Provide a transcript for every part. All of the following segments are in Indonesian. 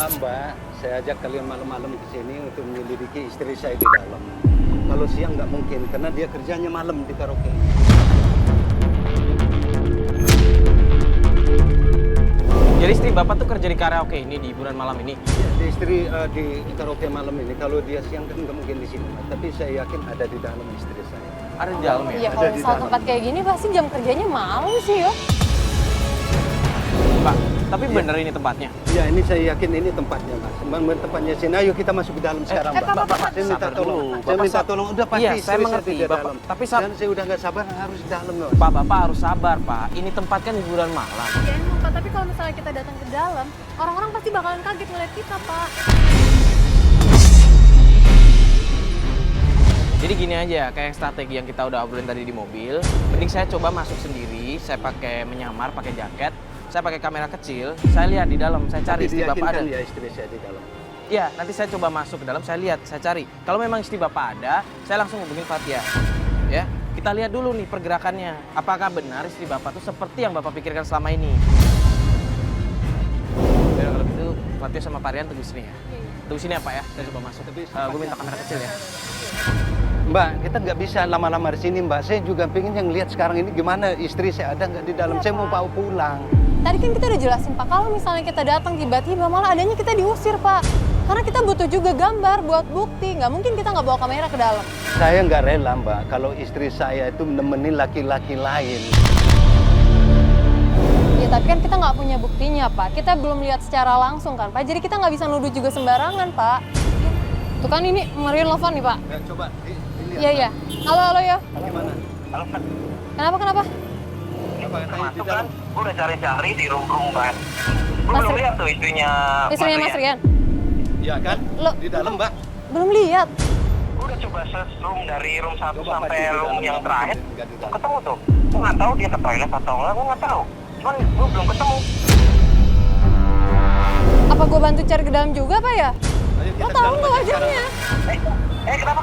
Mbak, saya ajak kalian malam-malam ke sini untuk menyelidiki istri saya di dalam. Kalau siang nggak mungkin, karena dia kerjanya malam di karaoke. Jadi istri Bapak tuh kerja di karaoke ini di hiburan malam ini? Ya, di istri di karaoke malam ini, kalau dia siang kan nggak mungkin di sini. Tapi saya yakin ada di dalam istri saya. Ada di dalam ya? Iya, kalau di misal dalam. tempat kayak gini pasti jam kerjanya malam sih ya. Pak, tapi bener ini tempatnya? Ya, ini saya yakin ini tempatnya, Mas. Memang tempatnya sini. Ayo kita masuk ke dalam sekarang, Mbak. Pak, Saya minta sabar tolong. dulu. Saya Bapak minta tolong. Udah pasti Iya, saya istri mengerti, di Bapak. dalam. Tapi Dan saya udah nggak sabar harus di dalam, Mas. Pak, Bapak harus sabar, Pak. Ini tempat kan hiburan malam. Ya emang Pak, tapi kalau misalnya kita datang ke dalam, orang-orang pasti bakalan kaget ngeliat kita, Pak. Jadi gini aja, kayak strategi yang kita udah obrolin tadi di mobil. Mending saya coba masuk sendiri, saya pakai menyamar, pakai jaket, saya pakai kamera kecil, saya lihat di dalam, saya cari istri Bapak ada. Ya istri saya di dalam. Iya, nanti saya coba masuk ke dalam, saya lihat, saya cari. Kalau memang istri Bapak ada, saya langsung hubungin Fatia. Ya, kita lihat dulu nih pergerakannya. Apakah benar istri Bapak tuh seperti yang Bapak pikirkan selama ini? Ya, kalau gitu Fatia sama Parian tunggu sini ya. Tunggu sini ya Pak ya, saya coba masuk. Gue minta kamera kecil ya. Mbak, kita nggak bisa lama-lama di sini, Mbak. Saya juga pengen yang lihat sekarang ini gimana istri saya ada nggak di dalam. Iya, Saya mau Pak. bawa pulang. Tadi kan kita udah jelasin, Pak, kalau misalnya kita datang tiba-tiba malah adanya kita diusir, Pak. Karena kita butuh juga gambar buat bukti. Nggak mungkin kita nggak bawa kamera ke dalam. Saya nggak rela, Mbak, kalau istri saya itu nemenin laki-laki lain. Ya, tapi kan kita nggak punya buktinya, Pak. Kita belum lihat secara langsung kan, Pak. Jadi kita nggak bisa nuduh juga sembarangan, Pak. Tuh kan ini Marion telepon nih, Pak. Ya, coba dilihat. Iya, iya. Halo ya. Gimana? Halo, Pak. Kenapa? Apa katanya di Masuk dalam? kan? Gue udah cari-cari di room kan. Gue Mas belum Ri- lihat tuh istrinya Mas Rian. Iya kan? Lo- Di dalam, Mbak. Belum lihat. Gue udah coba search room dari room 1 Coba sampai Pak, di room dalam, yang Mbak. terakhir. Nggak di dalam. Ketemu tuh. Gue nggak tahu dia ke toilet atau enggak, gue nggak tahu. Cuman gue belum ketemu. Apa gue bantu cari ke dalam juga, Pak ya? Ayo Lo ke tahu dalam nggak aja wajahnya? Kenapa?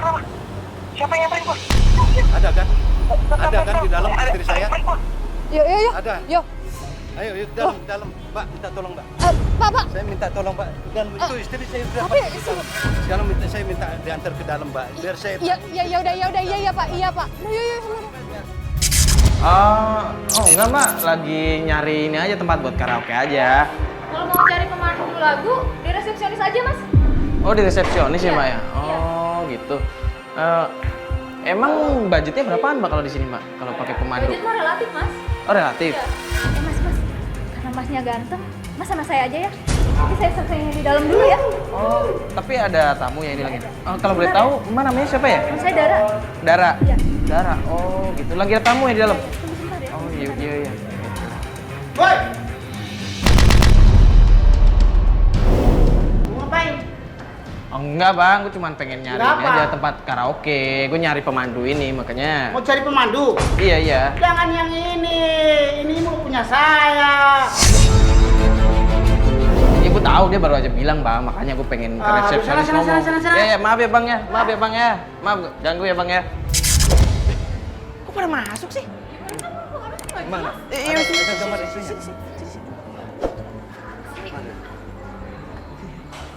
Siapa yang nyamperin gue? sekarang. Ada kan? Ada kan di dalam istri saya? Yuk. Ada. Yuk. Ayo, yuk dalam. Mbak, minta tolong, Mbak. Pak. Saya minta tolong, Mbak. Dalam itu istri saya sudah tapi masuk di dalam. Sekarang saya minta diantar ke dalam, Mbak. Biar saya Ya udah, iya Pak. Iya, Pak. Yuk. Oh enggak Mbak, lagi nyari ini aja tempat buat karaoke aja. Kalau mau cari pemandu lagu, di resepsionis aja, Mas. Oh di resepsionis ya Iya, Mbak ya? iya. Oh gitu. Emang budgetnya berapaan Mbak kalau di sini Mbak? Kalau pakai pemandu? Budget mah relatif, Mas. Oh relatif. Iya. Mas. Karena Masnya ganteng, Mas sama saya aja ya. Nanti saya selesainya di dalam dulu ya. Oh tapi ada tamu ya ini lagi. Oh, kalau boleh tahu Mbak namanya siapa ya? Mas saya Dara. Dara. Iya. Dara. Oh gitu. Lagi ada tamu ya di dalam? Tunggu sebentar ya. Oh iya. Woi! Mau ngapain? Oh enggak bang, gue cuma pengen nyari ini Kenapa? aja tempat karaoke. Gue nyari pemandu ini makanya. Mau cari pemandu? Iya. Jangan yang ini mau punya saya. Ya gue tahu dia baru aja bilang bang, makanya gue pengen ke Ah, resepsionis sana, ngomong. sana. Ya, maaf ya bang ya, maaf ganggu ya bang ya. Kok pada masuk sih? Mana? Iya, Ada gambar istrinya.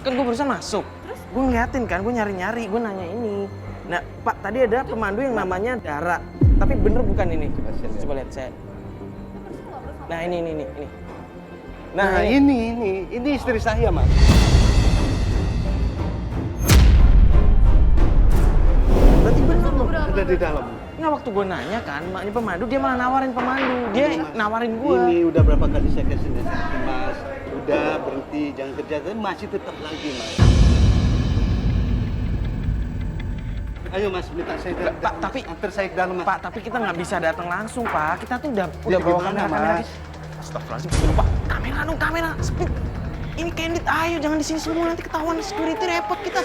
kan gue barusan masuk. Gue ngeliatin kan, gue nyari-nyari, gue nanya ini. Nah, Pak, tadi ada pemandu yang namanya Dara. Tapi bener bukan ini? Coba lihat saya. Nah, ini. Nah, ini istri saya, Mas. Berarti bener dong. Ada di dalam. Nggak, waktu gue nanya kan, maknya pemandu, dia malah nawarin pemandu. Dia nawarin gue. Ini udah berapa kali saya kesini, Mas. Udah berhenti, jangan kerja, tapi masih tetap lagi, Mas. Ayo, Mas, minta saya Pak, tapi antar saya ke dalam, Mas. Pak, tapi kita nggak bisa datang langsung, Pak. Kita tuh udah Ya, bawa gimana, kamera. Mas? Astagfirullahaladzim, Pak. Kamera, speed. Ini candid, ayo jangan di sini semua nanti ketahuan security repot kita.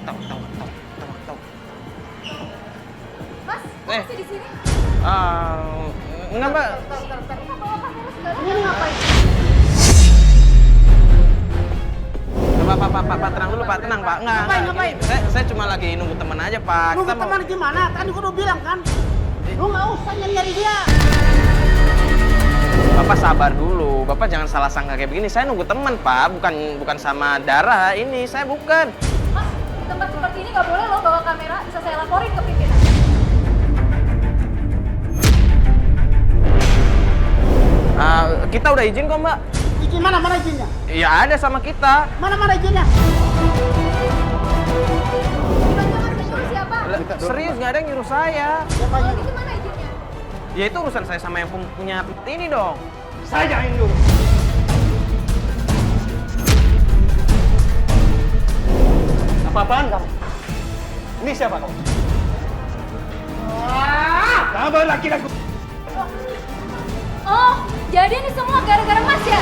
Tahu. Mas, Eh. masih di sini? Enggak, Mbak. Ini ngapain? Pak, tenang dulu, Pak, tenang Pak. Enggak. Ngapain? Saya cuma lagi nunggu teman aja Pak. Lu Kita mau- teman gimana? Tadi gua udah bilang kan. Lu nggak usah nyari dia. Bapak sabar dulu. Bapak jangan salah sangka kayak begini. Saya nunggu teman Pak, bukan sama Dara. Ini saya bukan. Mas, di tempat seperti ini nggak boleh loh bawa kamera. Bisa saya laporin ke pimpinan. Kita udah izin kok Mbak. Izin mana izinnya? Ya ada sama kita. Mana izinnya? Jangan-jangan menyuruh siapa? Serius nggak ada yang nyuruh saya. Kalau gitu mana izinnya? Ya itu urusan saya sama yang punya ini dong. Saya yang dulu. Apa-apaan kamu? Ini siapa kamu? Kamu laki-laki. Oh, jadi ini semua gara-gara Mas ya?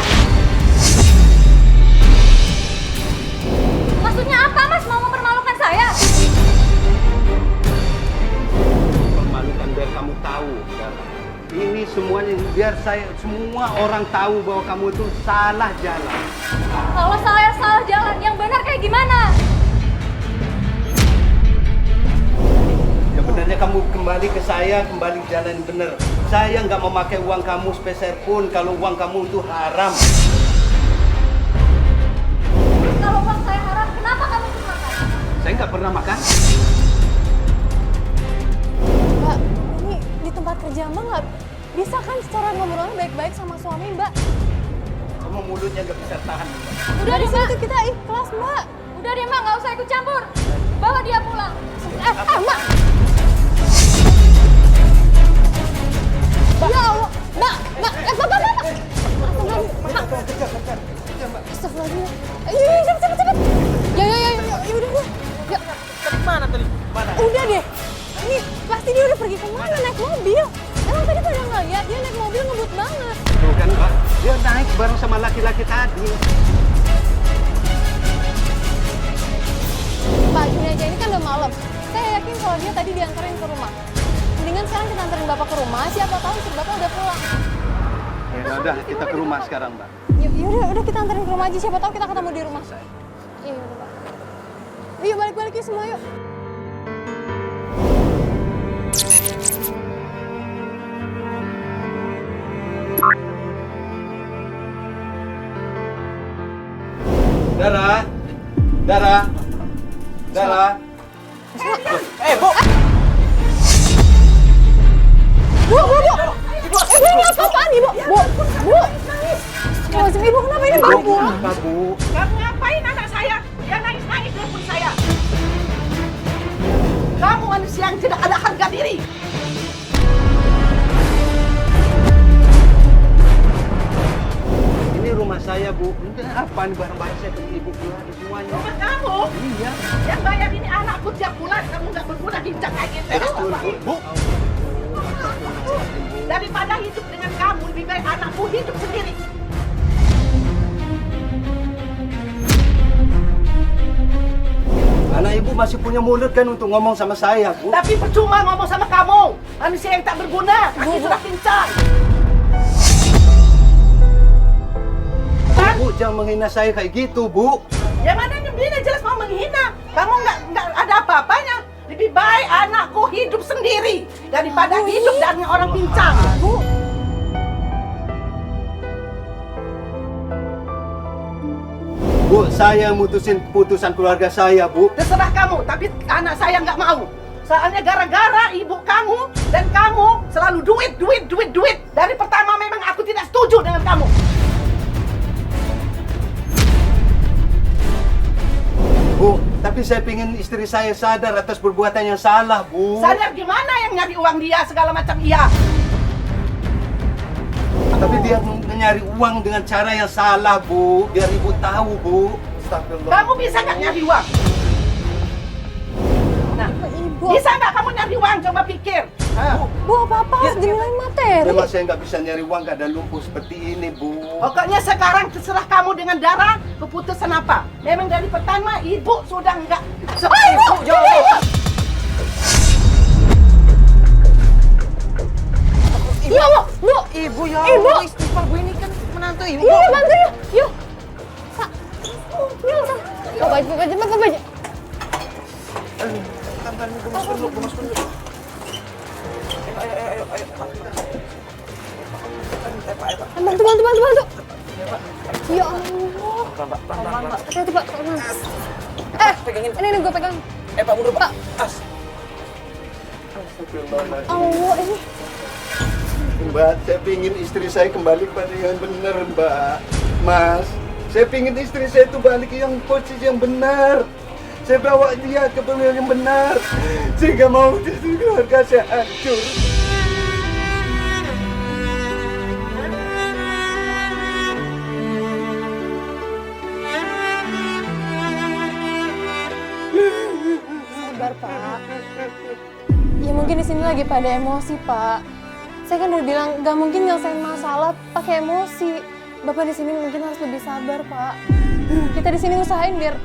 Maksudnya apa Mas? Mau mempermalukan saya? Permalukan biar kamu tahu. Ya. Ini semuanya biar semua orang tahu bahwa kamu itu salah jalan. Kalau saya salah jalan, yang benar kayak gimana? Sebenarnya kamu kembali ke saya, kembali jalan yang benar. Saya nggak memakai uang kamu sepeser pun kalau uang kamu itu haram. Kalau uang saya haram, kenapa kamu ikut makan? Saya nggak pernah makan. Mbak, ini di tempat kerja Mbak nggak bisa kan secara ngobrolnya baik-baik sama suami Mbak? Kamu mulutnya nggak bisa tahan. Udah Di deh Mbak, situ kita ikhlas Mbak. udah deh Mbak, nggak usah ikut campur. Bawa dia pulang. Mbak. Ya Allah, Mbak, Bapak. Astagfirullahaladzim. Iya, cepet. Ya, udah. Ya, Mana tadi? Mana? udah deh. Ini pasti dia udah pergi kemana naik mobil. Emang tadi pada ngeliat dia naik mobil ngebut banget. Tuh kan, Mbak. Dia naik bareng sama laki-laki tadi. Pak, gini aja, ini kan udah malam. Saya yakin kalau dia tadi diantarin ke rumah. Mendingan sekarang kita anterin Bapak ke rumah, siapa tahu istri Bapak udah pulang. Ya udah, kita ke rumah sekarang, Mbak. Udah kita anterin ke rumah aja, siapa tahu kita ketemu di rumah. Iya, udah Pak. Yuk balik-balik yuk semua yuk. Dara. Bu! Bu! Ibu ini apa-apaan Ibu? Bu! Astagfirullahaladzim, Ibu kenapa ini Ibu? Apa, Bu? Kamu ngapain anak saya? Dia nangis-nangis di depan saya. Kamu manusia yang tidak ada harga diri. Ini rumah saya, Bu. Ini apa nih barang-barang saya pergi Ibu keluar semuanya? Rumah kamu Iya. yang bayar ini anakku tiap bulan. Kamu nggak berguna hincang kayak gitu. Bu. Daripada hidup dengan kamu, lebih baik anakku hidup sendiri. Anak Ibu masih punya mulut kan untuk ngomong sama saya, Bu. Tapi percuma ngomong sama kamu. Manusia yang tak berguna. Kaki sudah pincang. Bu, jangan menghina saya kayak gitu, Bu. Yang mana dia jelas mau menghina. Kamu nggak ada apa-apanya. Lebih baik anakku hidup sendiri daripada hidup dengan orang pincang. Bu! Bu, saya mutusin keputusan keluarga saya, Bu. Terserah kamu, tapi anak saya nggak mau. Soalnya gara-gara ibu kamu dan kamu selalu duit. Dari pertama memang aku tidak setuju dengan kamu. Bu, tapi saya ingin istri saya sadar atas perbuatan yang salah, Bu. Sadar gimana yang nyari uang dia segala macam iya. Tapi dia nyari uang dengan cara yang salah, Bu. Biar Ibu tahu, Bu. Astagfirullah. Kamu bisa nggak nyari uang? Nah, Ibu, bisa nggak kamu nyari uang? Coba pikir. Bu apa-apa harus dinilai materi. Memang saya nggak bisa nyari uang, nggak ada lumpuh seperti ini, Bu. Pokoknya sekarang terserah kamu dengan Dara, keputusan apa? Memang dari pertama ibu sudah nggak seperti itu. Iya, Bu! Ibu ya Ibu! Allah, istighfar Bu ini kan menantu Ibu. Iya, bantu yuk! Yuk! Pak! Yuk, Buka baju. Tahan, gue masukin dulu. Ayo. Bantu. Ya Allah. Pelan, Pak. Hati-hati, Pak. Pegangin. Ini gue pegang. Pak, mundur, Pak. Allah, ini. Mbak, saya pingin istri saya kembali pada yang benar, Mbak. Mas, saya pingin istri saya itu balik ke yang posisi yang benar. Saya bawa dia ke pemilik yang benar. Saya nggak mau keluarga saya hancur. Sabar, Pak. Ya mungkin di sini lagi pada emosi, Pak. Saya kan udah bilang nggak mungkin nyelesain masalah pakai emosi. Bapak di sini mungkin harus lebih sabar, Pak. Kita di sini usahain biar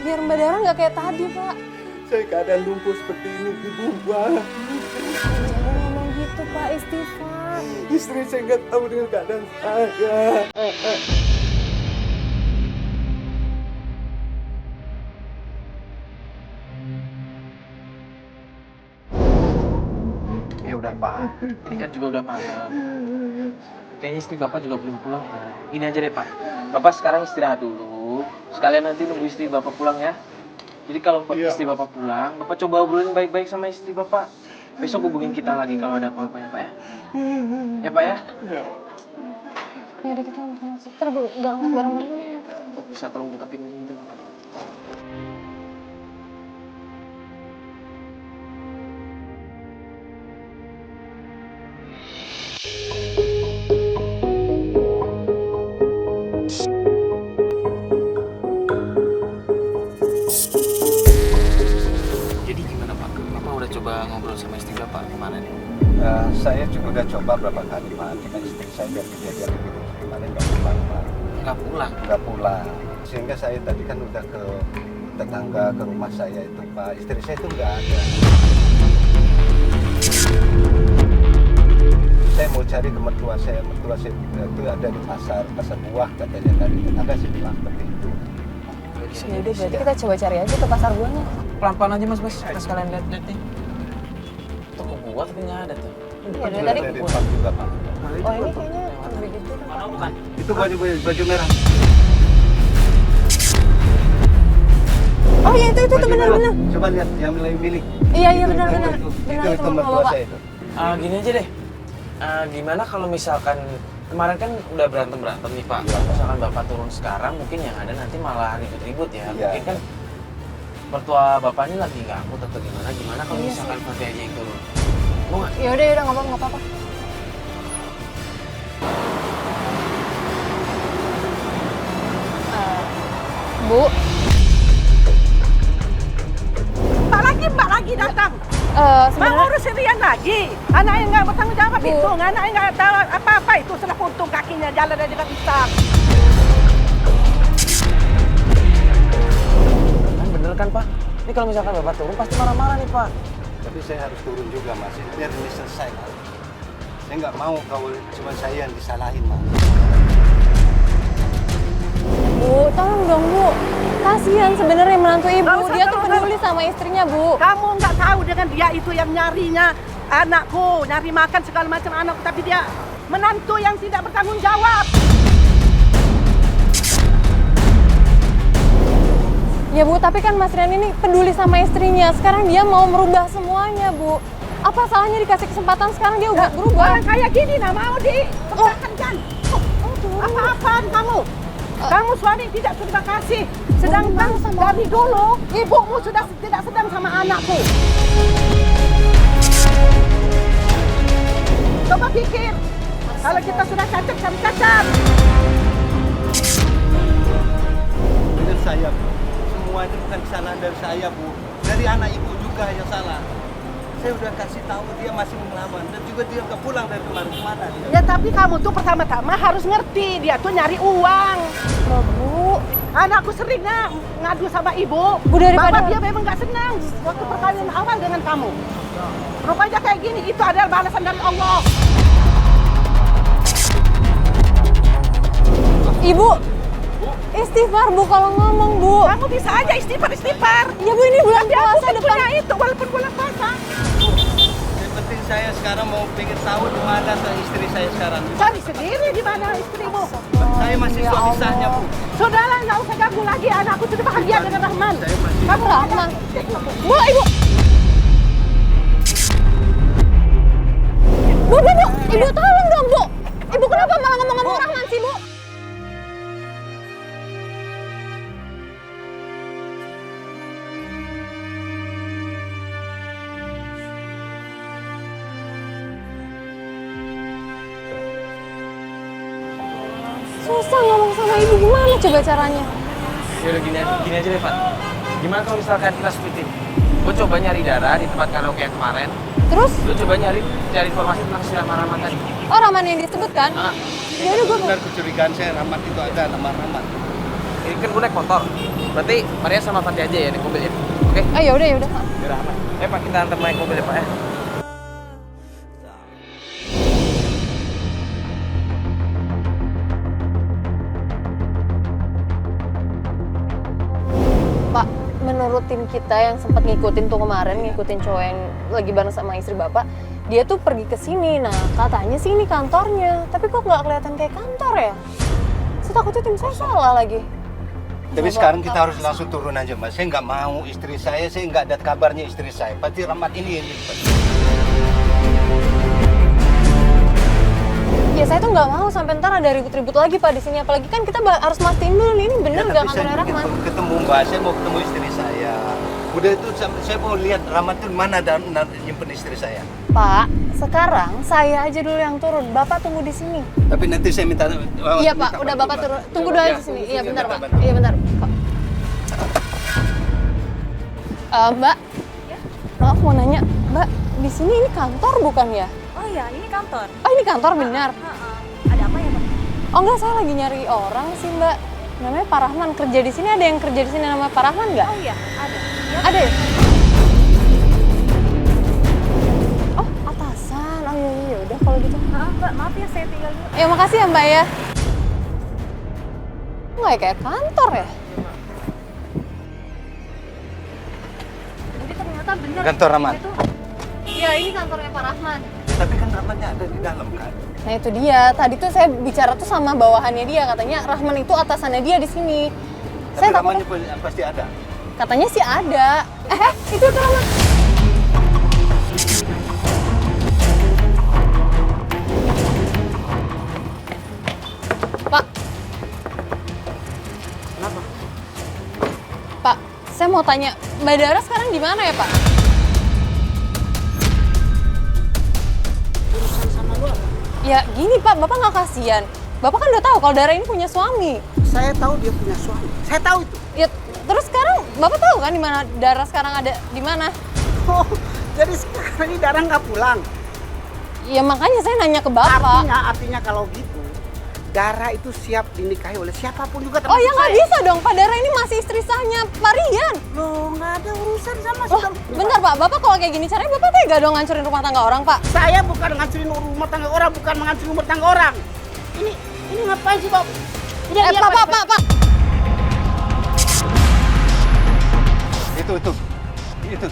Mbak Dara nggak kayak tadi, Pak. Saya keadaan lumpuh seperti ini, Ibu, Mbak. Jangan ngomong gitu, Pak. Istighfar. Istri saya nggak tahu dengan keadaan saya. Ya udah, Pak. Ini kan juga udah malam. Kayaknya istri Bapak juga belum pulang. Ini aja deh, Pak. Bapak sekarang istirahat dulu. Sekalian nanti nunggu istri Bapak pulang ya. Jadi kalau istri Bapak pulang, Bapak coba obrolin baik-baik sama istri Bapak. Besok hubungin kita lagi kalau ada apa-apa ya, Pak ya. Ya, Pak ya? Ya udah kita masuk. Ntar gue ganggu bareng-bareng. Bisa tolong buka pintu. Jadi gimana, Pak? Bapak udah coba ngobrol sama istri Bapak kemarin nih? Saya juga udah coba berapa kali, Pak. Cuma istri saya biar kejadian begitu kemarin nggak pulang, Pak. Nggak pulang. Sehingga saya tadi kan udah ke tetangga, ke rumah saya itu, Pak. Istri saya itu nggak ada. Saya mau cari ke mertua saya itu ada di pasar buah katanya tadi. Tetangga saya bilang seperti itu. Ya udah berarti kita coba cari aja ke pasar buahnya. Pelan-pelan aja, Mas. Kita sekalian lihat-lihat nih. Toko buah tapi nggak ada tuh. Iya dari tadi. Ada di depan juga, Pak. Oh ini kayaknya begitu. Mana bukan? Itu baju merah. Oh iya itu Baju benar. merah. Coba lihat yang milik. Iya benar. Itu mertua saya itu. Gini aja deh. Gimana kalau misalkan kemarin kan udah berantem nih, Pak. Kalau misalkan Bapak turun sekarang, mungkin yang ada nanti malah ribut-ribut ya. Iya. Mungkin kan mertua Bapak ini lagi nggak mood atau gimana kalau misalkan Fatih aja yang turun. Mau nggak? Ya udah nggak apa-apa. Bu. Mbak lagi datang. Mau Sebenarnya urus Rian lagi. Anak yang nggak bertanggung jawab Bu. itu, anak yang nggak tahu apa-apa itu sudah puntung kakinya jalan dari dekat pisang. Kan bener kan, Pak? Ini kalau misalkan Bapak turun pasti marah-marah nih, Pak. Tapi saya harus turun juga, Mas. Biar ini selesai, Mas. Saya nggak mau kalau cuma saya yang disalahin, Mas. Bu, tolong dong Bu. Kasihan sebenarnya menantu ibu. Nggak usah Dia tuh terus. peduli sama istrinya, Bu. Kamu nggak tahu dengan dia itu yang nyarinya anakku, nyari makan segala macam anakku, tapi dia menantu yang tidak bertanggung jawab. Ya Bu, tapi kan Mas Rian ini peduli sama istrinya. Sekarang dia mau merubah semuanya, Bu. Apa salahnya dikasih kesempatan sekarang dia udah berubah? Orang kayak gini nah mau dipertahankan. Apa-apaan kamu? Kamu suami tidak terima kasih. Sedangkan dari dulu ibumu sudah tidak sedang sama anakku. Coba pikir, kalau kita sudah cacat, kami cacat. Benar saya, Bu. Semua itu bukan kesalahan dari saya, Bu. Dari anak ibu juga yang salah. Saya udah kasih tahu dia masih melawan dan juga dia nggak pulang dari kemana dia. Ya tapi kamu tuh pertama-tama harus ngerti dia tuh nyari uang. Oh, Bu. Anakku sering ngadu sama ibu. Bu, daripada- bahwa dia memang nggak senang waktu perkawinan awal dengan kamu. Rupanya kayak gini, itu adalah balasan dari Allah. Ibu, Istighfar Bu kalau ngomong Bu. Kamu bisa aja istighfar. Ya Bu, ini bulan Tapi aku puasa kan depan. punya itu walaupun bulan puasa. Yang penting saya sekarang mau pengen tahu di mana istri saya sekarang. Cari sendiri di mana istrimu. Saya masih Ya suami Allah. sahnya, Bu. Sudahlah, nggak usah ganggu lagi. Anakku sudah bahagia dengan Rahman. Saya masih Kamu Rahman. Bu, Ibu. Bu, Ibu tolong dong Bu. Ibu kenapa malah ngomong-ngomong Rahman sih Bu? Susah ngomong sama ibu, gimana coba caranya? Yaudah gini aja deh, Pak. Gimana kalau misalkan kita splitin? Gue coba nyari Dara di tempat karaoke yang kemarin. Terus, Lu coba cari informasi tentang si Rahman tadi. oh Rahman yang disebut kan? Ah, Ya udah gue. benar kecurigaan saya Rahmat itu ada nama Rahmat. ini kan gue naik motor. Berarti Maria sama Fatih aja ya naik mobil ini. Oke? Oh ya udah. Yaudah, Pak. Pak, kita antar naik mobil ya, Pak ya. Pak, menurut tim kita yang sempat ngikutin tuh kemarin, ngikutin cowok yang lagi bareng sama istri Bapak, dia tuh pergi ke sini. Nah, katanya sih ini kantornya. Tapi kok nggak kelihatan kayak kantor ya? Saya takutnya tim saya salah lagi. Tapi Coba sekarang kita tahu. harus langsung turun aja, Mas. Saya nggak mau istri saya nggak ada kabarnya istri saya. Pasti Rahmat ini yang libat. Ya saya tuh nggak mau sampai ntar ada ribut-ribut lagi Pak di sini. Apalagi kan kita harus mastiin dulu nih, ini bener nggak tapi kantornya saya Rahman? ingin ketemu Mbak, saya mau ketemu istri saya. Udah itu saya mau lihat Rahmat itu mana dan nyimpen istri saya. Pak, sekarang saya aja dulu yang turun. Bapak tunggu di sini. Tapi nanti saya minta. Iya Pak, udah Bapak turun. Tunggu dulu aja di sini. Iya bentar Pak. Iya bentar. Pak. Mbak, maaf mau nanya, Mbak, di sini ini kantor bukan ya? Oh iya, ini kantor. Oh ini kantor benar. Ada apa ya, Pak? Oh enggak, saya lagi nyari orang sih Mbak. Namanya Pak Rahman, kerja di sini. Ada yang kerja di sini namanya Pak Rahman nggak? Oh iya, ada. Ya. Ada ya? Oh atasan. Oh iya udah kalau gitu. Mbak, maaf ya saya tinggal dulu. Ya makasih ya Mbak ya. Nggak ya kayak kantor ya? Jadi ternyata benar. Kantor Rahman. Itu Iya ini kantornya Pak Rahman. Tapi kan Rahmatnya ada di dalam kan. Nah itu dia. Tadi tuh saya bicara tuh sama bawahannya dia. Katanya Rahman itu atasannya dia di sini. Tapi Saya Rahmatnya takutnya. pasti ada. Katanya sih ada. Itu tuh Rahman. Pak. Kenapa? Pak, saya mau tanya, Mbak Dara sekarang di mana ya, Pak? Urusan sama lu apa? Ya gini, Pak, Bapak nggak kasihan. Bapak kan udah tahu kalau Dara ini punya suami. Saya tahu dia punya suami. Saya tahu itu. Ya, terus sekarang Bapak tahu kan di mana Dara sekarang ada di mana? Oh, jadi sekarang ini Dara nggak pulang. Ya makanya saya nanya ke Bapak. Artinya kalau gitu, Dara itu siap dinikahi oleh siapapun juga. Oh ya termasuk nggak saya. bisa dong, Pak Dara ini masih istri sahnya Pak Rian. Loh, nggak ada urusan sama Loh, bentar Pak, Bapak kalau kayak gini caranya Bapak tega dong ngancurin rumah tangga orang, Pak. Saya bukan ngancurin rumah tangga orang, bukan mengancurin rumah tangga orang. Ini ngapain sih, Bob? Udah, dia Pak. Itu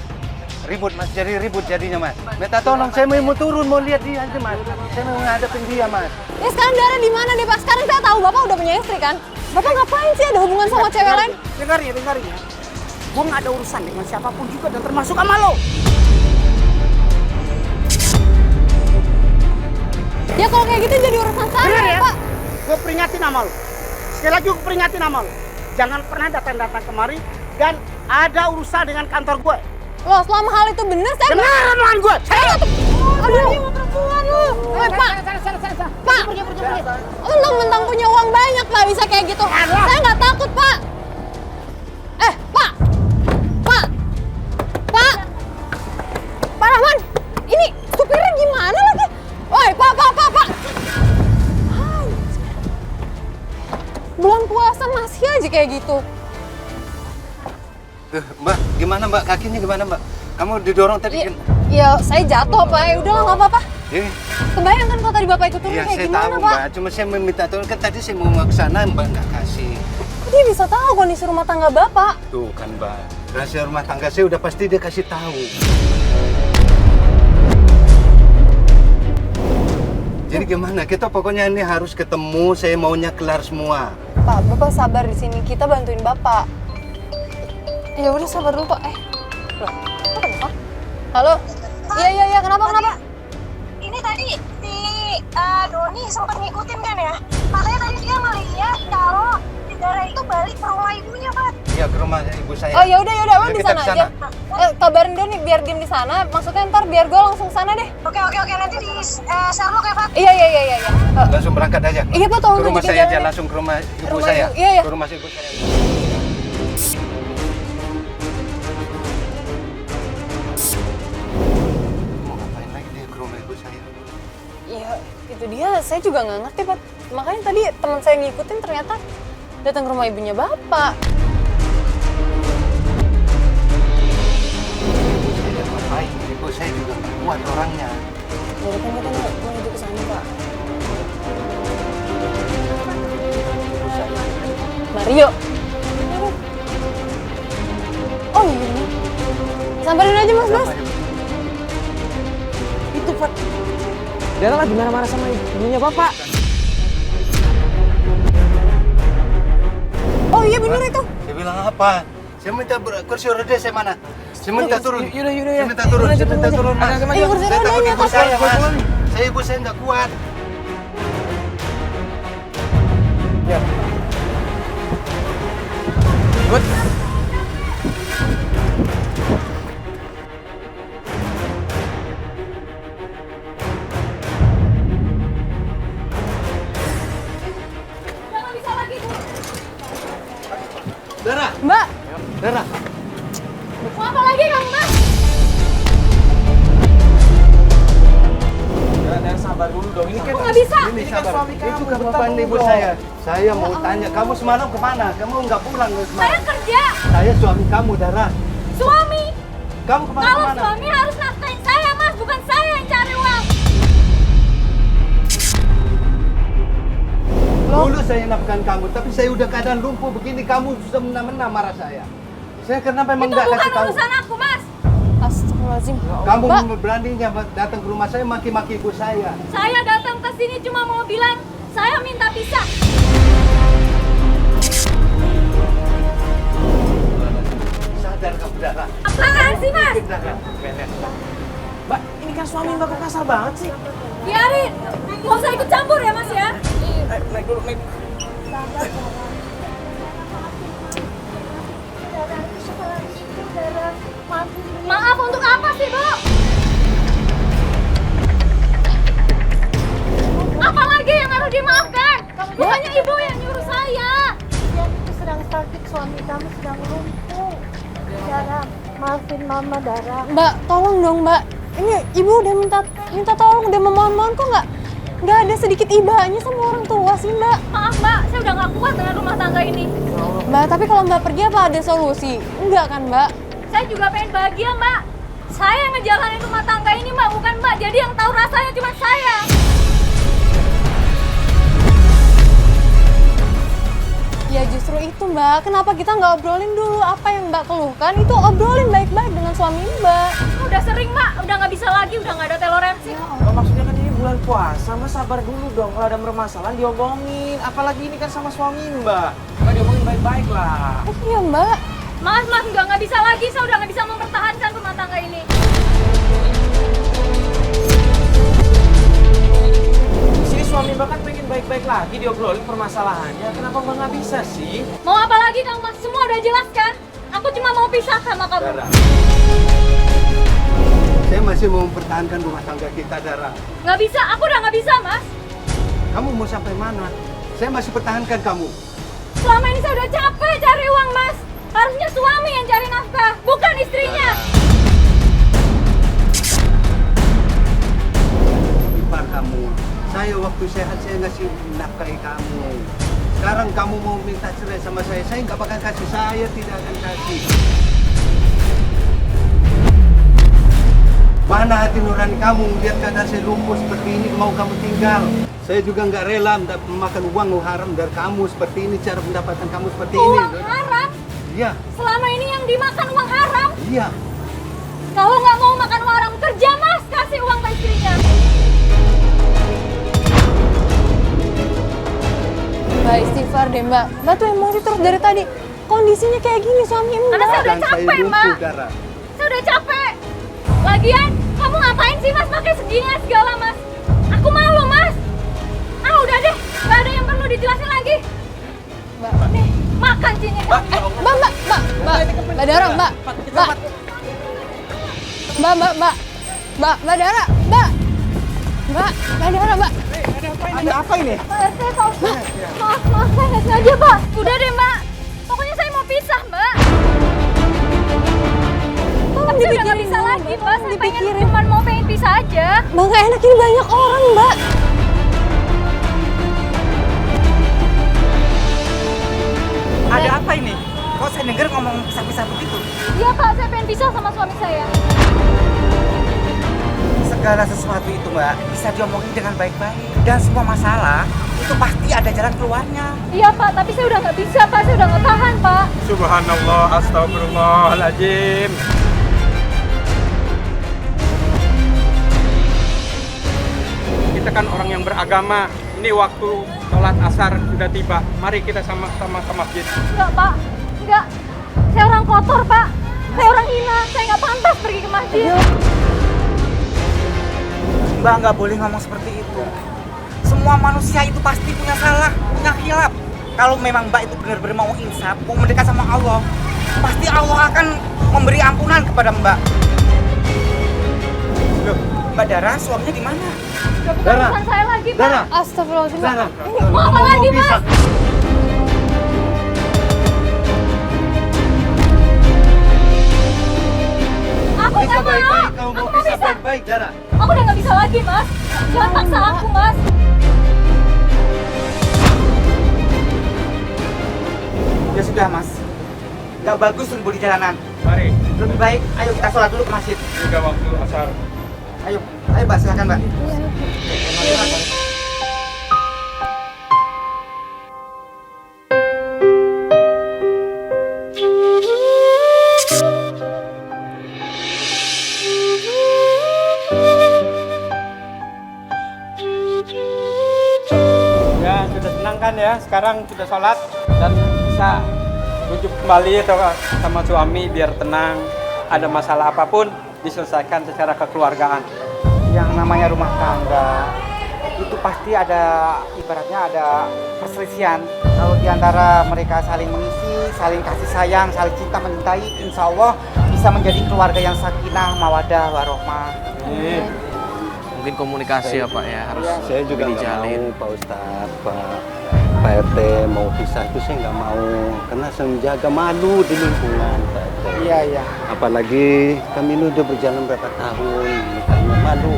ribut Mas, jadi ribut jadinya Mas. Minta tolong, saya mau turun, mau lihat dia aja Mas. Saya mau ngadepin dia Mas. Ya sekarang Dara di mana nih, Pak? Sekarang saya tahu Bapak udah punya istri kan? Bapak ngapain sih ada hubungan sama cewek lain? Dengar ya. Gue nggak ada urusan dengan siapapun juga dan termasuk sama lo. Ya kalau kayak gitu jadi urusan saya, Dengar ya. Pak. Gue peringatin sama lo. Sekali lagi gue peringatin sama lo. Jangan pernah datang-datang kemari dan ada urusan dengan kantor gue. Loh, selama hal itu benar saya nggak- Dengar omongan gue. Aduh, perempuan lu. Pak. Pak. Mentang-mentang punya uang banyak, Pak, bisa kayak gitu. Saya nggak takut, Pak. Pak. Pak Rahman, ini supirnya gimana lagi? Woi, Pak. Bulan puasa masih aja kayak gitu. Mbak, gimana Mbak? Kakinya gimana Mbak? Kamu didorong tadi kan? Ya, saya jatuh, Pak. Ya udahlah, nggak apa-apa. Ini? Kebayang kan kalau tadi Bapak ikut turun Iya kayak saya gimana, tahu Pak? Mbak, cuma saya meminta tolong, kan tadi saya mau ke sana Mbak nggak kasih. dia bisa tahu kondisi rumah tangga Bapak? Tuh kan, Mbak. Rahasia rumah tangga saya udah pasti dia kasih tahu. Jadi gimana? Kita pokoknya ini harus ketemu, saya maunya kelar semua. Pak, Bapak sabar di sini. Kita bantuin Bapak. Ya udah sabar dulu, Pak. Loh, kok kenapa? Halo? Iya, kenapa? Ini tadi si Doni sempat ngikutin kan ya? Makanya tadi dia ngeliat kalau Dara itu balik ke rumah ibunya, Pak. Iya, ke rumah ibu saya. Oh, ya udah, lo Yuk, di kita sana kesana. aja. Kabarin Doni biar diem di sana. Maksudnya ntar biar gue langsung sana deh. Oke, nanti di Sherlock ya, Pak. Iya. Langsung berangkat aja. Iya, Pak, tolong ke rumah tunjukin saya aja, jalannya. langsung ke rumah ibu Rumah saya. ibu, iya. Ke rumah ibu saya. Mau ngapain lagi dia ke rumah ibu saya? Iya, itu dia. Saya juga nggak ngerti, Pak. Makanya tadi teman saya ngikutin ternyata datang ke rumah ibunya Bapak. Ibu saya ngapain? Ibu saya juga nggak kuat orangnya. Jadi kan kita menuju ke sana, Pak. Ibu saya. Mario. Oh iya. Samperin aja, Mas. Siapa ibu? Itu, Pak. Dara lagi marah-marah sama ibunya Bapak. Oh iya bener itu. Saya bilang apa? Saya minta kursi roda saya mana? Saya minta turun. Yaudah ya. Saya minta turun. Saya minta turun, Mas. Agak maju. Ayo, kursi Saya rodanya takut ibu atas. saya, Mas. Saya ibu saya nggak kuat. Ya. Good. Udah nggak bisa lagi, Bu. Dara, Mbak, Dara. Mau apa lagi kamu, Mas? Dara, sabar dulu dong. Ini kan Aku nggak bisa. Ini kan sabar. suami Ini kamu, juga kita bapak ibu dong. saya. Saya mau tanya, kamu semalam kemana? Kamu nggak pulang Saya semalam? kerja. Saya suami kamu, Dara. Suami. Kamu Kalau kemana-kemana? suami harus nafkahin saya, Mas. Bukan saya yang cari uang. Dulu saya nafkahin kamu, tapi saya udah keadaan lumpuh begini, kamu sudah mena-mena marah saya. Saya karena memang Itu nggak bukan kasih tahu. urusan aku, Mas. astagfirullahaladzim. Kamu Mbak, beraninya datang ke rumah saya maki-maki ibu saya. Saya datang ke sini cuma mau bilang saya minta pisah. Sadar kamu, Dara. Apaan sih, Mas? Dara. Mbak, ini kan suami Mbak kok kasar banget sih. Biarin. Nggak usah ikut campur ya, Mas ya. Naik dulu, naik. Maaf untuk apa sih, Bu? Apalagi yang harus dimaafkan? Bukannya ibu yang nyuruh saya. Dia itu sedang sakit, suami kamu sedang lumpuh. Dara, maafin mama, Dara. Mbak, tolong dong, Mbak. Ini ibu udah minta tolong, udah memohon-mohon kok nggak ada sedikit ibahnya sama orang tua sih, Mbak. Maaf, Mbak. Saya udah nggak kuat dengan rumah tangga ini. Mbak, tapi kalau Mbak pergi apa ada solusi? Enggak kan, Mbak? Saya juga pengen bahagia, Mbak. Saya yang ngejalanin rumah tangga ini, Mbak, bukan Mbak. Jadi yang tahu rasanya cuma saya. Ya justru itu, Mbak. Kenapa kita nggak obrolin dulu apa yang Mbak keluhkan? Itu obrolin baik-baik dengan suami Mbak. Udah sering, Mbak. Udah nggak bisa lagi. Udah nggak ada toleransi. Oh, maksudnya kan ini bulan puasa, Mbak sabar dulu dong. Kalau ada permasalahan diomongin. Apalagi ini kan sama suami Mbak. Mbak diomongin baik-baik lah. Iya, Mbak. Mas, udah nggak bisa lagi. Saya udah nggak bisa mempertahankan rumah tangga ini. Di sini suami Mbak kan pengen baik-baik lagi diobrolin permasalahannya. Kenapa Mbak nggak bisa sih? Mau apa lagi kamu, Mas? Semua udah jelas kan? Aku cuma mau pisah sama kamu. Dara. Saya masih mau mempertahankan rumah tangga kita, Dara. Nggak bisa. Aku udah nggak bisa, Mas. Kamu mau sampai mana? Saya masih pertahankan kamu. Selama ini saya udah capek cari uang, Mas. Harusnya suami yang cari nafkah, bukan istrinya. Ipar kamu. Saya waktu sehat saya ngasih nafkahi kamu. Sekarang kamu mau minta cerai sama saya nggak bakal kasih. Saya tidak akan kasih. Mana hati nurani kamu melihat keadaan saya lumpuh seperti ini mau kamu tinggal? Saya juga nggak rela memakan uang haram dari kamu seperti ini, cara pendapatan kamu seperti ini. Uang haram? Iya. Selama ini yang dimakan uang haram? Iya. Kalau nggak mau makan uang haram, kerja mas, kasih uang ke istrinya. Mbak istighfar deh mbak. Mbak tuh emosi terus dari tadi. Kondisinya kayak gini suami mbak. Karena saya udah Dan capek saya mbak. lumpuh, Dara. Saya udah capek. Lagian, kamu ngapain sih mas pakai segini segala mas? Aku malu mas. Ah udah deh, nggak ada yang perlu dijelasin lagi. Mbak. Nih, makan cincin. Mbak Dara, Mbak Dara, Mbak. Ada apa ini? Pak RT, Pak Ustadz. Maaf, saya nggak sengaja pak. Udah deh mbak, pokoknya saya mau pisah mbak. Tapi saya udah nggak bisa lagi mbak, saya pengen pisah aja. Mbak nggak enak, ini banyak orang mbak. Ada apa ini? Kok saya dengar ngomong pisah-pisah begitu? Iya pak, saya pengen pisah sama suami saya. Segala sesuatu itu mbak bisa diomongin dengan baik-baik. Dan semua masalah itu pasti ada jalan keluarnya. Iya pak, tapi saya udah nggak bisa pak, saya udah nggak tahan pak. Subhanallah, astagfirullahaladzim. Kita kan orang yang beragama. Ini waktu sholat asar sudah tiba. Mari kita sama-sama ke masjid. Enggak pak, enggak. Saya orang kotor pak, saya orang hina, saya nggak pantas pergi ke masjid. Mbak nggak boleh ngomong seperti itu. Semua manusia itu pasti punya salah, punya khilaf. Kalau memang Mbak itu benar-benar mau insaf, mau mendekat sama Allah, pasti Allah akan memberi ampunan kepada Mbak. Loh, Mbak Dara, suaminya di mana? Udah bukan Dara. urusan saya lagi pak. Dara. Astagfirullahaladzim. Dara. Mau apa lagi mas? Aku Bisa nggak mau. baik-baik, kamu Aku mau mau bisa pisah. baik-baik, Dara. Aku udah nggak bisa lagi mas. Jangan paksa aku mas. Ya sudah mas, nggak bagus tunggu di jalanan. Mari, Lebih baik, ayo kita sholat dulu ke masjid. juga waktu asar. Ayo Mbak, silakan Mbak. Ya, sudah tenang kan ya? Sekarang sudah sholat dan bisa rujuk kembali sama suami biar tenang. Ada masalah apapun diselesaikan secara kekeluargaan. Yang namanya rumah tangga itu pasti ada, ibaratnya ada perselisihan. Kalau diantara mereka saling mengisi, saling kasih sayang, saling cinta mencintai, insya Allah bisa menjadi keluarga yang sakinah, mawadah, warohmah. Mungkin komunikasi ya Pak ya, harus Saya juga lebih nggak dijalin. mau Pak Ustadz, Pak RT mau pisah itu saya nggak mau karena saya menjaga malu di lingkungan Pak RT. Iya. Apalagi kami ini udah berjalan berapa tahun, karena malu.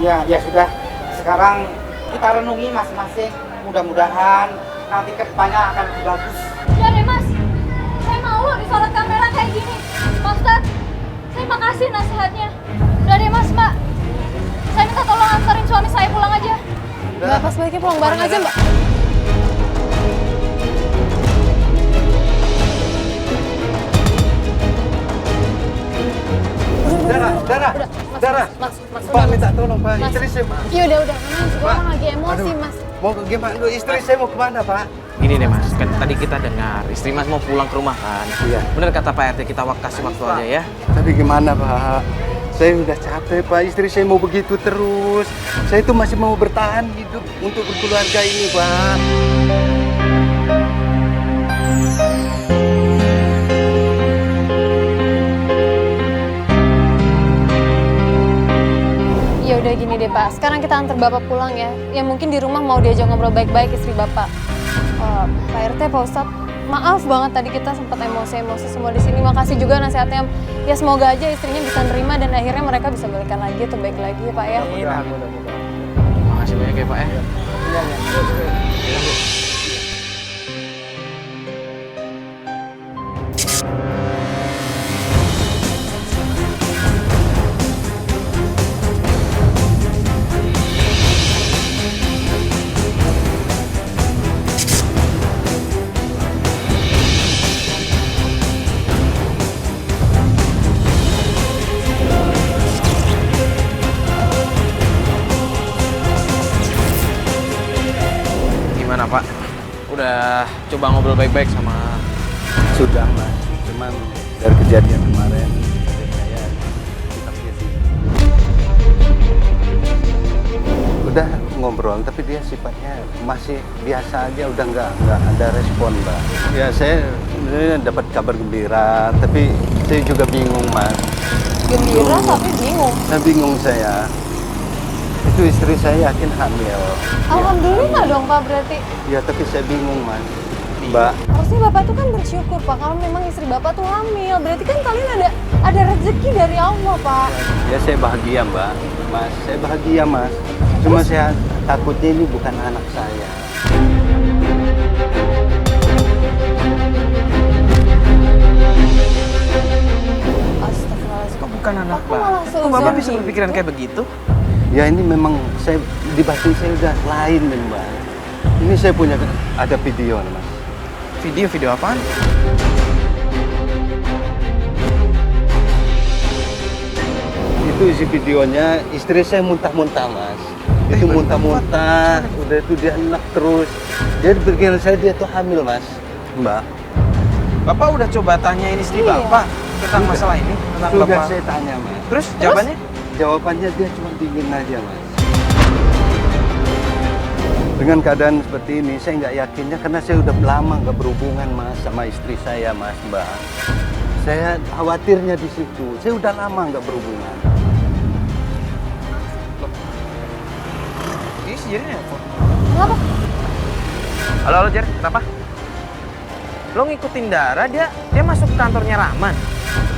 Ya sudah. Sekarang kita renungi masing-masing. Mudah-mudahan nanti ke depannya akan lebih bagus. Udah deh mas, saya malu disorot kamera kayak gini. Mas Ustadz, saya makasih nasihatnya. Udah deh mas, mbak. Saya minta tolong antarin suami saya pulang aja. Mbak pas baiknya pulang bareng aja mbak. Dara, Pak minta tolong Pak, Mas. istri saya Pak. Iya udah, namanya juga Pak. orang lagi emosi Aduh. mas. Mau ke gimana? Lu istri saya mau kemana Pak? Gini deh Mas, kan tadi kita dengar istri Mas mau pulang ke rumah kan. Iya. Bener kata Pak RT, kita kasih waktu aja ya. Tapi gimana Pak? Saya udah capek Pak, istri saya mau begitu terus. Saya itu masih mau bertahan hidup untuk berkeluarga ini Pak. Ya udah gini deh Pak, sekarang kita antar Bapak pulang ya. Ya mungkin di rumah mau diajak ngobrol baik-baik istri Bapak. Pak RT, Pak Ustadz, maaf banget tadi kita sempat emosi-emosi semua di sini. Makasih juga nasihatnya. Ya semoga aja istrinya bisa nerima dan akhirnya mereka bisa balikan lagi atau baik lagi ya Pak ya. Makasih banyak ya Pak ya. coba ngobrol baik-baik sama... Sudah mas, cuman dari kejadian kemarin saya sikapnya sih udah ngobrol, tapi dia sifatnya masih biasa aja, udah nggak ada respon mbak. Ya saya dapat kabar gembira, tapi saya juga bingung mas. Gembira tapi bingung. Nah bingung saya, itu istri saya yakin hamil. Alhamdulillah dong Pak berarti. Ya tapi saya bingung mas, mbak. Harusnya Bapak tuh kan bersyukur Pak kalau memang istri Bapak tuh hamil. Berarti kan kalian ada rezeki dari Allah Pak. Ya saya bahagia mbak, mas. Saya bahagia mas. Cuma saya takutnya ini bukan anak saya. Astagfirullahaladzim. Kok bukan anak Aku Bapak? malah Kok Bapak seuzon bisa gitu. berpikiran kayak begitu? Ya ini memang saya di batin saya udah lain nih mbak. Ini saya punya ada video nih mas. Video apaan? Itu isi videonya istri saya muntah-muntah mas. Itu muntah-muntah, udah itu dia enak terus. Dia pikiran saya dia tuh hamil mas, mbak. Bapak udah coba tanyain istri Iya. Bapak tentang masalah ini? Tentang Sudah Bapak? saya tanya mas. Terus jawabannya? Jawabannya dia cuma dingin aja mas. Dengan keadaan seperti ini saya nggak yakinnya karena saya udah lama nggak berhubungan mas sama istri saya mas mbak. Saya khawatirnya di situ. Saya udah lama nggak berhubungan. Ini si Jerry nelfon. Kenapa? Halo Jer, kenapa? Lo ngikutin Dara, dia masuk ke kantornya Rahman.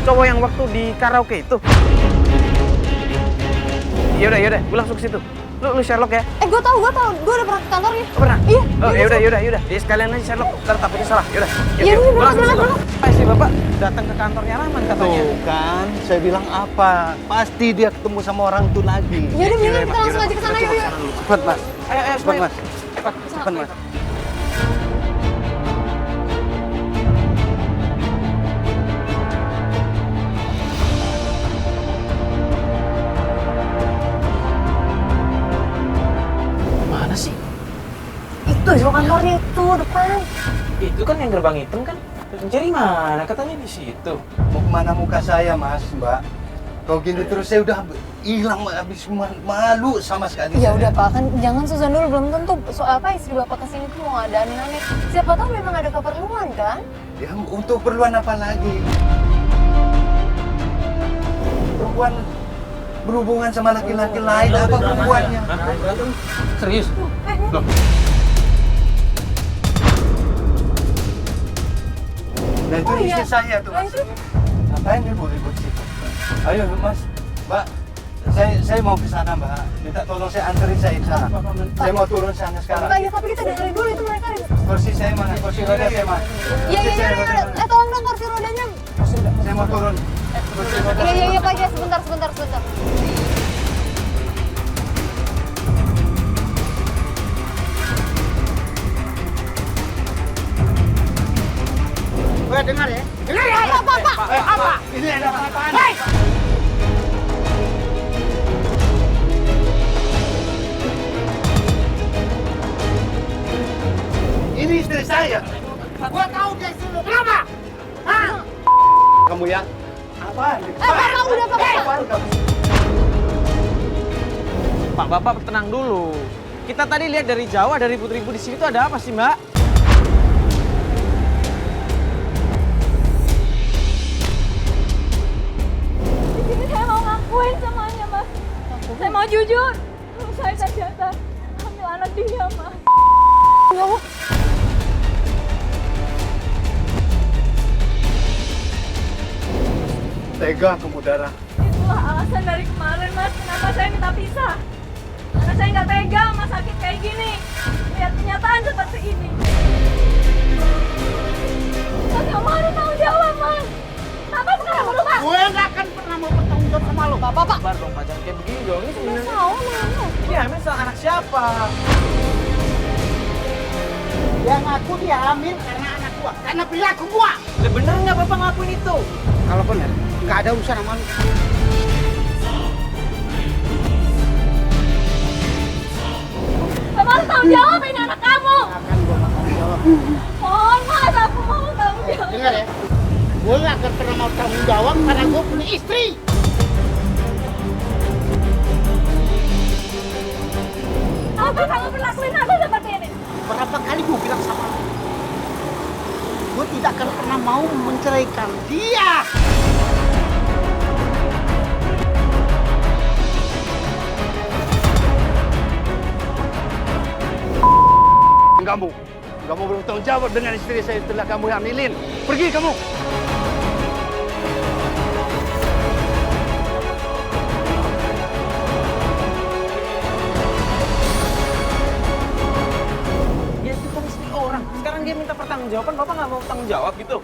Cowok yang waktu di karaoke itu. Yaudah, gue langsung ke situ. Lu Sherlock ya? Gue tahu. Gue udah pernah ke kantornya. Oh, pernah? Iya. Oh, yaudah. Dia sekalian aja Sherlock. Ntar takutnya salah. Yaudah. Iya, Gua langsung berangkat. ke situ. Pak, istri Bapak datang ke kantornya Rahman katanya. Tuh kan, saya bilang apa? Pasti dia ketemu sama orang tuh lagi. Yaudah, bilang kita langsung aja ke sana yuk. Cepat mas, Ayo, cepat semuanya. mas, cepat mas. Mana sih? Itu di kantornya itu depan. Itu kan yang gerbang hitam kan? Jerry mana? Katanya di situ. Mau kemana muka saya mas, mbak? Kalau gini terus saya udah hilang, habis malu sama sekali. Ya saya. udah Pak, kan jangan susah dulu, belum tentu soal apa istri Bapak kesini tuh mau ngadain aneh. Siapa tahu memang ada keperluan kan? Ya untuk keperluan apa lagi? Perempuan berhubungan sama laki-laki lain, apa perempuannya? Serius? Loh. Nah itu Oh, iya. istri saya tuh Nah, mas. itu. Ngapain dia ribut situ? Ayo mas, mbak. Saya mau ke sana mbak. Minta tolong saya anterin saya ke sana. Saya mau turun sana sekarang. Pak, ya tapi kita dengerin dulu itu mereka. Kursi saya mana? Kursi roda saya mana? Iya. Tolong dong kursi rodanya. Saya mau turun. Kursi roda. Iya Pak, ya sebentar. Gue dengar ya. Apa? Ini ada apa-apaan? Ini istri saya. Gue tahu dia istri lu. Kenapa? Hah? Kamu ya? Apaan? Bapak udah Pak. Apaan kamu? Pak, Bapak tenang dulu. Kita tadi lihat dari jauh ada ribut-ribut di sini tuh ada apa sih, Mbak? Di sini saya mau ngakuin semuanya, Mas. Saya mau jujur. Kalau saya ternyata hamil anak dia, Mas. Ya Allah. Tega kamu Dara. Itulah alasan dari kemarin, Mas. Kenapa saya minta pisah. Karena saya nggak tega Mas sakit kayak gini. Lihat kenyataan seperti ini. Mas nggak mau ada tanggung jawab, Mas. Apa sekarang berubah? Gue nggak akan pernah mau bertanggung jawab sama lo. Bapak. Sabar dong, Pak. Jangan kayak begini dong. Ini Udah sebenarnya... salah mana? Ini hamil sama anak siapa? Dia ngaku dia hamil karena anak gua, karena perilaku gua. Lah bener nggak Bapak ngelakuin itu? Kalau benar, nggak ada urusan sama lu. Kamu harus tanggung jawab ini anak kamu. Akan gua makan gua. jawab. Mohon mas, aku mau tanggung jawab. Dengar ya, gue gak akan pernah mau tanggung jawab karena gue punya istri. Apa kamu berlakuin aku seperti ini? Berapa kali gue bilang sama lo, gue tidak akan pernah mau menceraikan dia. Kamu bertanggung jawab dengan istri saya setelah kamu hamilin. Pergi kamu. Dia itu kan istri orang. Sekarang dia minta pertanggungjawaban, Bapak nggak mau tanggung jawab gitu?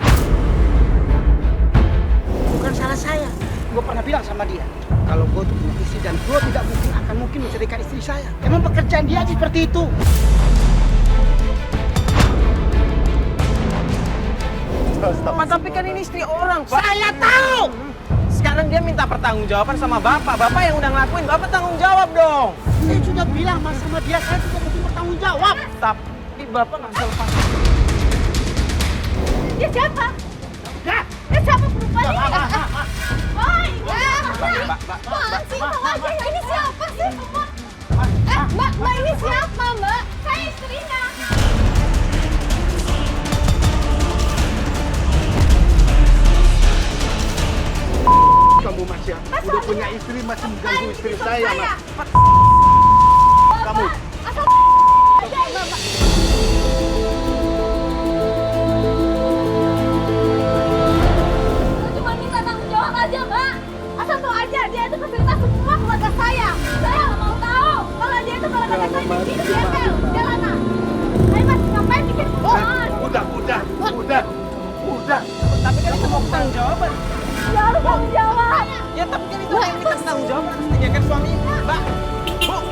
Bukan salah saya. Gue pernah bilang sama dia, kalau gue tuh punya istri dan gue tidak mungkin menceraikan istri saya. Emang pekerjaan dia seperti itu. Pak, tapi kan ini istri orang, Pak. Saya tahu. Sekarang dia minta pertanggungjawaban sama Bapak. Bapak yang udah ngelakuin, Bapak tanggung jawab dong. Saya sudah bilang mas sama dia, saya tidak mungkin bertanggung jawab. Tapi Bapak nggak bisa lepas. Dia siapa? Dah. Dia siapa perempuan ini? Mbak. Oh iya. Apaan sih? Ini siapa sih? Mbak ini siapa mbak? Saya istrinya. Kamu masih udah punya istri masih mengganggu istri saya, Mas. Kamu. Asal aja mbak. Cuma minta tanggung jawab aja mbak. Asal tahu aja dia itu kecerita semua keluarga saya. Saya nggak mau tahu kalau dia itu keluarga saya di sini. Jalanan. Ayo mas, ngapain bikin kebohongan? Udah. Tapi kan itu mau tanggung jawaban. Ya harus tanggung jawab. Ya tapi kan itu yang minta tanggung jawaban. Ya kan suami, Mbak. Bu.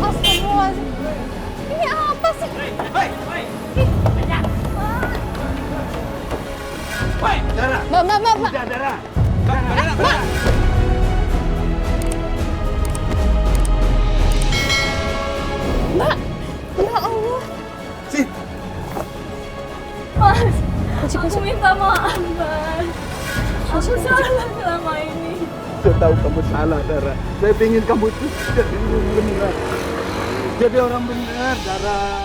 Astagfirullahaladzim. Ini apa sih? Dara. Mbak. Udah, Dara. Mbak, ya Allah. Sih. Mas, aku minta maaf mas. Aku salah selama ini. Saya tahu kamu salah, Dara. Saya ingin kamu itu jadi orang benar. Jadi orang benar, Dara.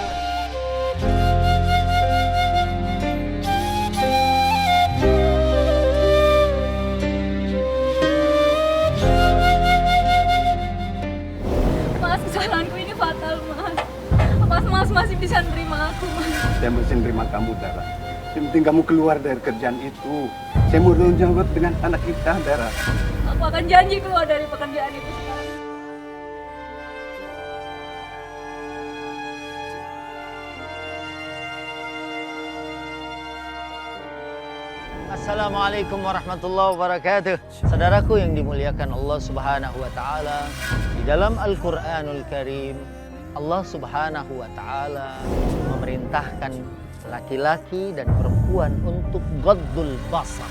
Mas, kesalahanku ini fatal mas. Apa mas masih bisa nerima aku mas? Saya mesti nerima kamu, Dara. Yang penting kamu keluar dari kerjaan itu. Saya mau tanggung jawab dengan anak kita, Dara. Aku akan janji keluar dari pekerjaan itu sekarang. Assalamualaikum warahmatullahi wabarakatuh. Saudaraku yang dimuliakan Allah Subhanahu wa taala, di dalam Al-Qur'anul Karim Allah Subhanahu wa taala memerintahkan laki-laki dan perempuan untuk ghaddul basar,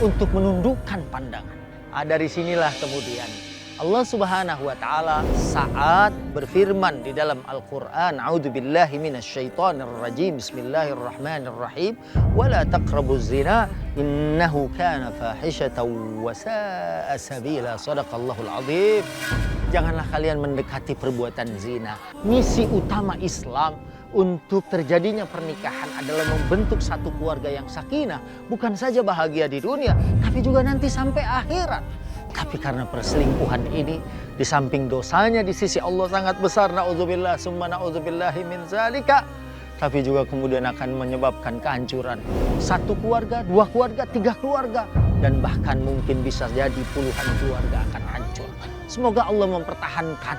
untuk menundukkan pandangan. Dari sinilah kemudian Allah Subhanahu wa taala saat berfirman di dalam Al-Qur'an, a'udzubillahi minasyaitonir rajim, bismillahirrahmanirrahim, wala taqrabuz zina innahu kana fahishatan wa sa'a sabila, sadaqallahul azim. Janganlah kalian mendekati perbuatan zina. Misi utama Islam untuk terjadinya pernikahan adalah membentuk satu keluarga yang sakinah, bukan saja bahagia di dunia, tapi juga nanti sampai akhirat. Tapi karena perselingkuhan ini, di samping dosanya di sisi Allah sangat besar, na'udzubillah summa na'udzubillahi min zalika, tapi juga kemudian akan menyebabkan kehancuran satu keluarga, dua keluarga, tiga keluarga, dan bahkan mungkin bisa jadi puluhan keluarga akan hancur. Semoga Allah mempertahankan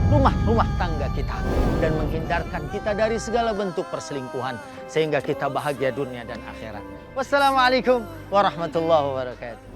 rumah-rumah tangga kita dan menghindarkan kita dari segala bentuk perselingkuhan sehingga kita bahagia dunia dan akhirat. Wassalamualaikum warahmatullahi wabarakatuh.